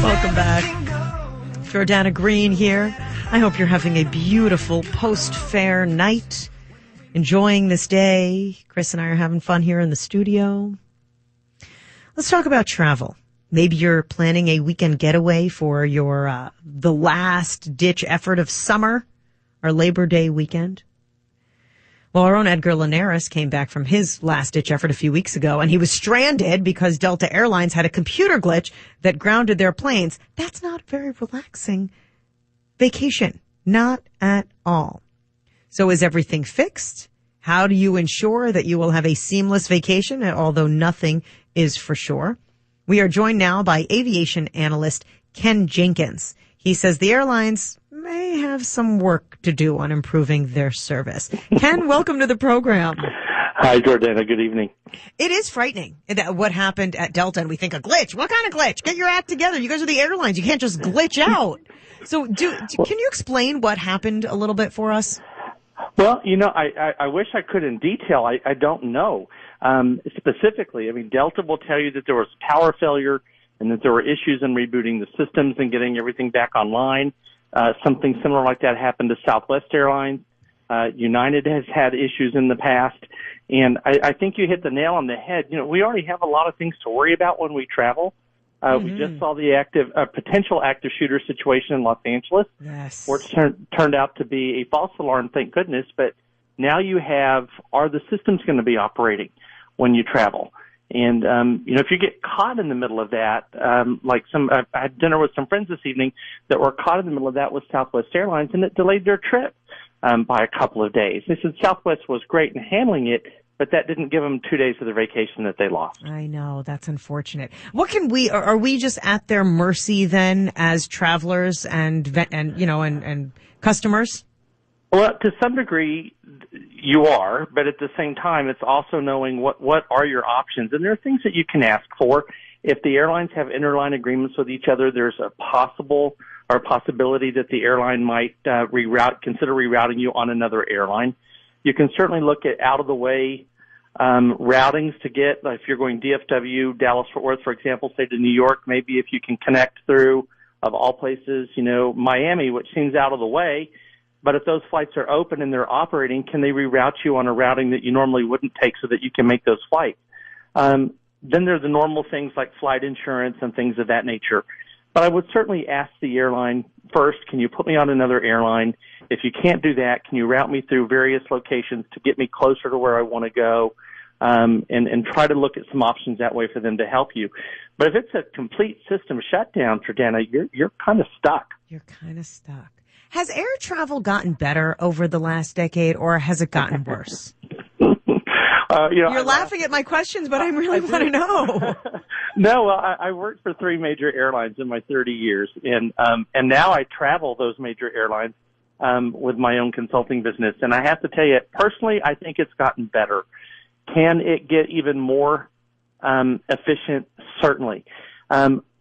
Welcome back. Jordana Green here. I hope you're having a beautiful post-fair night, enjoying this day. Chris and I are having fun here in the studio. Let's talk about travel. Maybe you're planning a weekend getaway for your the last-ditch effort of summer, or Labor Day weekend. Well, our own Edgar Linares came back from his last-ditch effort a few weeks ago, and he was stranded because Delta Airlines had a computer glitch that grounded their planes. That's not a very relaxing vacation. Not at all. So is everything fixed? How do you ensure that you will have a seamless vacation, although nothing is for sure? We are joined now by aviation analyst Ken Jenkins. He says the airlines may have some work to do on improving their service. Ken, welcome to the program. Hi, Jordana. Good evening. It is frightening what happened at Delta, and we think a glitch. What kind of glitch? Get your act together. You guys are the airlines. You can't just glitch out. So can you explain what happened a little bit for us? Well, I wish I could in detail. I don't know. Specifically, Delta will tell you that there was power failure and that there were issues in rebooting the systems and getting everything back online. Something similar like that happened to Southwest Airlines. United has had issues in the past. And I think you hit the nail on the head. We already have a lot of things to worry about when we travel. We just saw the potential active shooter situation in Los Angeles, yes, where it turned out to be a false alarm, thank goodness. But now you have, are the systems going to be operating when you travel? And, if you get caught in the middle of that, I had dinner with some friends this evening that were caught in the middle of that with Southwest Airlines, and it delayed their trip by a couple of days. They said Southwest was great in handling it, but that didn't give them 2 days of their vacation that they lost. I know. That's unfortunate. What can are we just at their mercy then as travelers and customers? Well, to some degree, you are, but at the same time, it's also knowing what are your options. And there are things that you can ask for. If the airlines have interline agreements with each other, there's a possibility that the airline might consider rerouting you on another airline. You can certainly look at out-of-the-way routings to get, if you're going DFW, Dallas-Fort Worth, for example, say to New York, maybe if you can connect through, of all places, Miami, which seems out of the way. But if those flights are open and they're operating, can they reroute you on a routing that you normally wouldn't take so that you can make those flights? Then there are the normal things like flight insurance and things of that nature. But I would certainly ask the airline first, can you put me on another airline? If you can't do that, can you route me through various locations to get me closer to where I want to go? And try to look at some options that way for them to help you. But if it's a complete system shutdown, Jordana, you're kind of stuck. You're kind of stuck. Has air travel gotten better over the last decade, or has it gotten worse? You're laughing at my questions, but I really want to know. No, well, I worked for 3 major airlines in my 30 years, and now I travel those major airlines with my own consulting business. And I have to tell you, personally, I think it's gotten better. Can it get even more efficient? Certainly.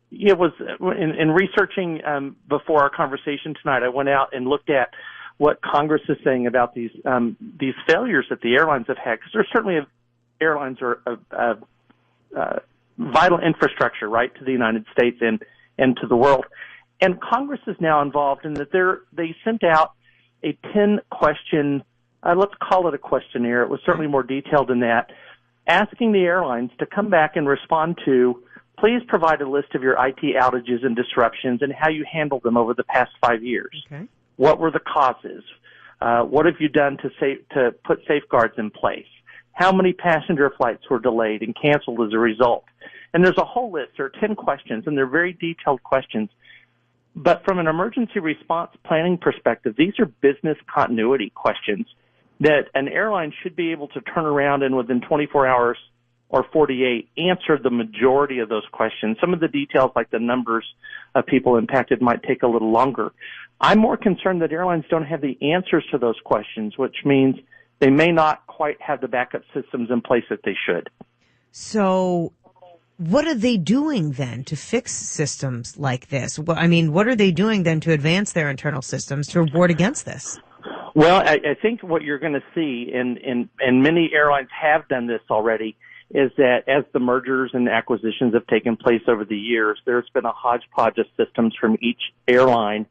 It was in researching before our conversation tonight. I went out and looked at what Congress is saying about these failures that the airlines have had, because there's certainly airlines are vital infrastructure, right, to the United States and to the world. And Congress is now involved in that they sent out a 10-question, let's call it a questionnaire. It was certainly more detailed than that, asking the airlines to come back and respond to, please provide a list of your IT outages and disruptions and how you handled them over the past 5 years. Okay. What were the causes? What have you done to put safeguards in place? How many passenger flights were delayed and canceled as a result? And there's a whole list. There are 10 questions, and they're very detailed questions. But from an emergency response planning perspective, these are business continuity questions that an airline should be able to turn around and within 24 hours or 48 answer the majority of those questions. Some of the details, like the numbers of people impacted, might take a little longer. I'm more concerned that airlines don't have the answers to those questions, which means they may not quite have the backup systems in place that they should. So what are they doing then to fix systems like this? Well, I mean, what are they doing then to advance their internal systems to ward against this? Well, I think what you're going to see, and many airlines have done this already, is that as the mergers and acquisitions have taken place over the years, there's been a hodgepodge of systems from each airline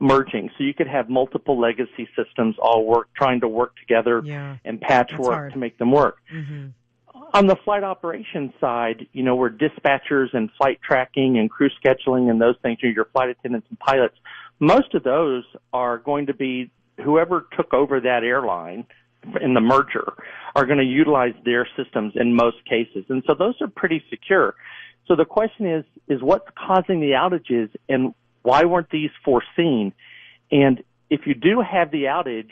merging. So you could have multiple legacy systems all trying to work together and patchwork to make them work. Mm-hmm. On the flight operations side, where dispatchers and flight tracking and crew scheduling and those things, your flight attendants and pilots, most of those are going to be whoever took over that airline in the merger are going to utilize their systems in most cases. And so those are pretty secure. So the question is what's causing the outages and why weren't these foreseen? And if you do have the outage,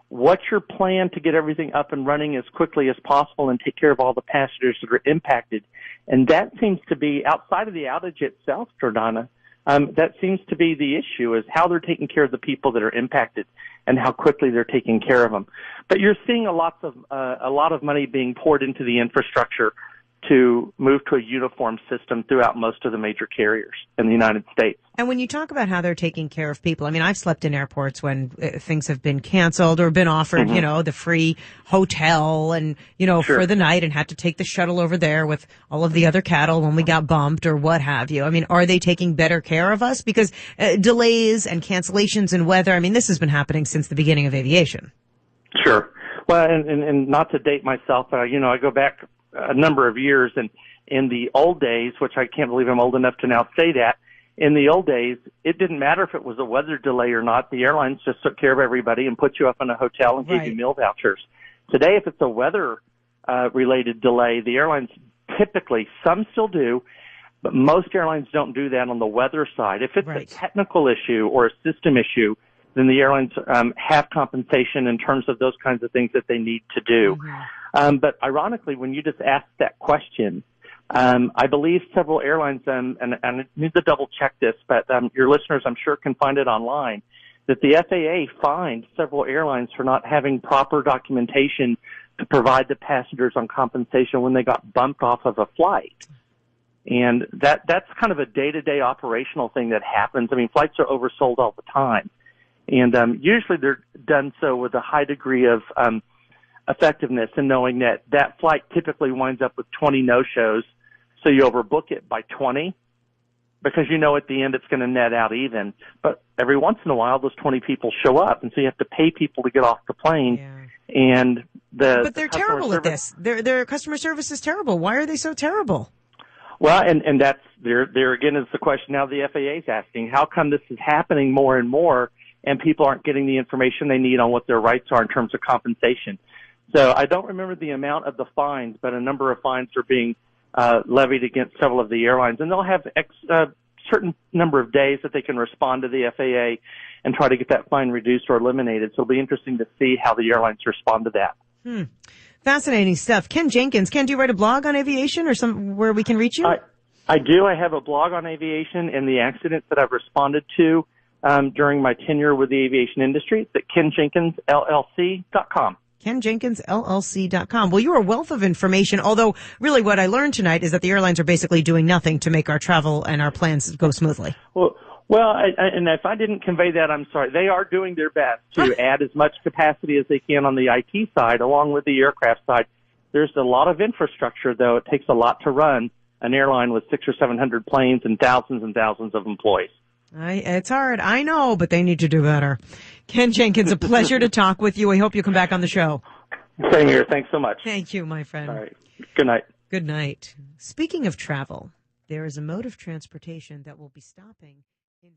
what's your plan to get everything up and running as quickly as possible and take care of all the passengers that are impacted? And that seems to be, outside of the outage itself, Jordana, that seems to be the issue, is how they're taking care of the people that are impacted and how quickly they're taking care of them. But you're seeing a lot of money being poured into the infrastructure to move to a uniform system throughout most of the major carriers in the United States. And when you talk about how they're taking care of people, I mean, I've slept in airports when things have been canceled or been offered, the free hotel and, for the night, and had to take the shuttle over there with all of the other cattle when we got bumped or what have you. I mean, are they taking better care of us? Because delays and cancellations and weather, I mean, this has been happening since the beginning of aviation. Sure. Well, and not to date myself, but, I go back a number of years, and in the old days, which I can't believe I'm old enough to now say that, in the old days, it didn't matter if it was a weather delay or not. The airlines just took care of everybody and put you up in a hotel and gave you meal vouchers. Today, if it's a weather related delay, the airlines typically, some still do, but most airlines don't do that on the weather side. If it's a technical issue or a system issue, then the airlines have compensation in terms of those kinds of things that they need to do. Mm-hmm. But ironically, when you just asked that question, I believe several airlines, and I need to double check this, but your listeners, I'm sure, can find it online, that the FAA fined several airlines for not having proper documentation to provide the passengers on compensation when they got bumped off of a flight. And that's kind of a day-to-day operational thing that happens. I mean, flights are oversold all the time. And usually they're done so with a high degree of effectiveness and knowing that flight typically winds up with 20 no-shows, so you overbook it by 20 because at the end it's going to net out even. But every once in a while, those 20 people show up, and so you have to pay people to get off the plane. Yeah. And but they're terrible at this. Their customer service is terrible. Why are they so terrible? Well, and that's there again is the question now the FAA is asking. How come this is happening more and more, and people aren't getting the information they need on what their rights are in terms of compensation? So I don't remember the amount of the fines, but a number of fines are being levied against several of the airlines, and they'll have certain number of days that they can respond to the FAA and try to get that fine reduced or eliminated. So it'll be interesting to see how the airlines respond to that. Fascinating stuff. Ken Jenkins. Ken, do you write a blog on aviation or where we can reach you? I do. I have a blog on aviation and the accidents that I've responded to during my tenure with the aviation industry. It's at KenJenkinsLLC.com. KenJenkinsLLC.com. Well, you're a wealth of information, although really what I learned tonight is that the airlines are basically doing nothing to make our travel and our plans go smoothly. Well, and if I didn't convey that, I'm sorry. They are doing their best to add as much capacity as they can on the IT side, along with the aircraft side. There's a lot of infrastructure, though. It takes a lot to run an airline with 600 or 700 planes and thousands of employees. It's hard. I know, but they need to do better. Ken Jenkins, a pleasure to talk with you. I hope you come back on the show. Same here. Thanks so much. Thank you, my friend. All right. Good night. Good night. Speaking of travel, there is a mode of transportation that will be stopping in